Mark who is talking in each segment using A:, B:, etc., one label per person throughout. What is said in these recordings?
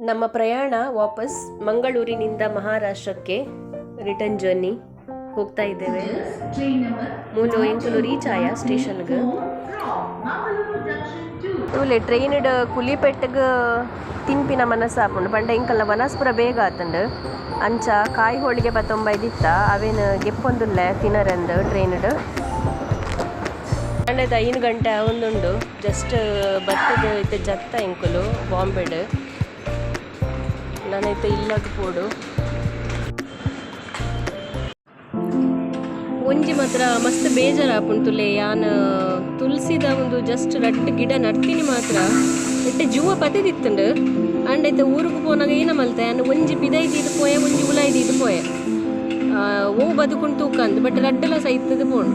A: ನಮ್ಮ ಪ್ರಯಾಣ ವಾಪಸ್ ಮಂಗಳೂರಿನಿಂದ ಮಹಾರಾಷ್ಟ್ರಕ್ಕೆ ರಿಟರ್ನ್ ಜರ್ನಿ ಹೋಗ್ತಾ ಇದ್ದೇವೆ. ಮೂಲು ಎಂಕುಲು ರೀಚ್ ಆಯ ಸ್ಟೇಷನ್ಗೆ ತೂಲೆ ಟ್ರೈನ್ಡ್ ಕುಲಿಪೆಟ್ಟಿಗೆ ತಿನ್ಪಿನ ಮನಸ್ಸು ಹಾಕೊಂಡು ಪಂಡ ಇಂಕಲ್ನ ವನಸ್ಪುರ ಬೇಗ ಆತಂಡು ಅಂಚ ಕಾಯಿ ಹೋಳಿಗೆ ಬತ್ತೊಂಬೈದಿತ್ತ ಅವೇನು ಗೆಪ್ಪೊಂದುಲ್ಲೆ ತಿನ್ನರಂದು ಟ್ರೈನ್ಡ್ ಅಂಡದ 5 ಗಂಟೆ ಒಂದುಂಡು ಜಸ್ಟ್ ಬತ್ತದ ಇತ್ತೆ ಜತ್ತ ಎಂಕುಲು ಬಾಂಬೆಡ್ ನಾನೈತೆ ಇಲ್ಲದ ಪೋಡು ಒಂಜಿ ಮಾತ್ರ ಮಸ್ತ್ ಬೇಜಾರು ಆಪುಂಟುಲೆ ಯಾನ್ ತುಳಸಿದ ಒಂದು ಜಸ್ಟ್ ರಡ್ಡ್ ಗಿಡ ನಡ್ತೀನಿ ಮಾತ್ರ ಎಟ್ಟೆ ಜೂವ ಪತೆದಿತ್ತಂಡು ಅಂಡೈತೆ ಊರಿಗೆ ಪೋನಾಗ ಏನ ಮಲ್ತೆ ಅನ್ನ ಒಂಜಿ ಪಿದೈದು ಪೋಯ ಒಂಜಿ ಉಲಾಯ್ದು ಪೋಯ ಓ ಬದುಕೊಂಡು ತೂಕಂದು ಬಟ್ ರಡ್ಡೆಲ್ಲ ಸೈತದ ಪೋಣು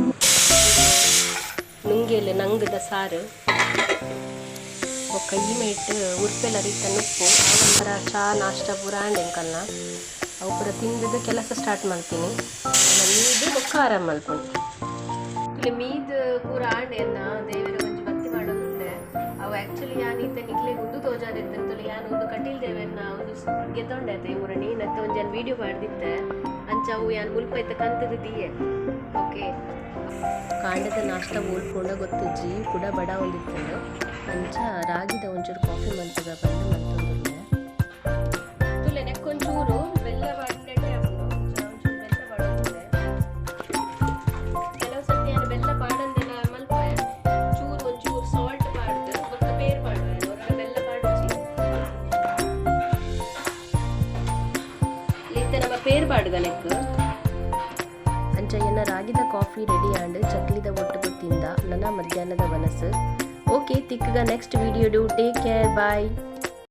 A: ನುಂಗೆಲ್ಲ ನಂಗದ ಸಾರು ಕೈ ಮೇಟ್ ಉರ್ಪೆಲ್ಲ ರೀತ ಉಪ್ಪು ಒಂಥರ ಚಾ ನಾಷ್ಟ ಪೂರ ಅಂಡೆಂಕಲ್ನ ಅವು ಪೂರ ತಿಂದದ್ದು ಕೆಲಸ ಸ್ಟಾರ್ಟ್ ಮಾಡ್ತೀನಿ ಮೀದು ಬೊಕ್ಕ ಆರಾಮ್ ಮಲ್ಕೊಂಡು ಇಲ್ಲಿ ಮೀದು ಪೂರ ಆಂಡೆಯನ್ನ ದೇವರ ಒಂಜಿ ಬತ್ತಿ ಮಾಡೋದುಂಡೆ ಅವು ಆ್ಯಕ್ಚುಲಿ ಯಾನೀತೆ ನಿಕ್ಲೆ ಉದ್ದು ತೋಜಾದಿತ್ತಂತಲ್ಲಿ ಯಾನು ಒಂದು ಕಟೀಲ್ ದೇವರನ್ನ ಒಂದು ಗೆತ್ತೊಂಡೈತೆ ಇವ್ರ ನೀನತ್ತೆ ಒಂದು ಜನ ವೀಡಿಯೋ ಮಾಡಿದ್ದೆ ಅಂಚ ಅವು ಯಾನು ಮುಲ್ಪೈತೆ ಕಂತದ್ದು ದಿಯೆ ಓಕೆ ಕಾಂಡದ ನಾಷ್ಟ ಓಡ್ಕೊಂಡ ಗೊತ್ತಜ್ಜಿ ಕೂಡ ಬಡ ಒಂದಿತ್ತಂಡು ಅಂಚ ರಾಗಿದ ಒಂಚೂರು ಕಾಫಿ ಮಲ್ತದ ಬಂದು ಮತ್ತೊಂದಿಲ್ಲ ತುಲೆ ನೆಕ್ಕೊಂಚೂರು ಬೆಲ್ಲ ಬಾಡಿದೆ ಒಂಚೂರು ಬೆಲ್ಲ ಬಾಡೋದಿದೆ ಕೆಲವು ಸತಿ ನಾನು ಬೆಲ್ಲ ಬಾಡಂದೆಲ್ಲ ಮಲ್ಪ ಚೂರು ಒಂಚೂರು ಸಾಲ್ಟ್ ಬಾಡ್ದು ಮತ್ತೆ ಬೇರೆ ಬಾಡುವೆ ಹೊರಗೆ ಬೆಲ್ಲ ಬಾಡುಚಿ ಇತ್ತೆ ನಮ್ಮ ಪೇರ್ ಬಾಡುಗ ನೆಕ್ ಅಂಚ ಎನ್ನ ರಾಗಿದ ಕಾಫಿ ರೆಡಿ ಆಂಡ್ ಚಕ್ಲಿದ ಒಟ್ಟು ತಿಂದ ನನ್ನ ಮಧ್ಯಾಹ್ನದ ಮನಸ್ಸು ಓಕೆ ತಿಕ್ಕಗ ನೆಕ್ಸ್ಟ್ ವಿಡಿಯೋ ಡು ಟೇಕ್ ಕೇರ್ ಬಾಯ್.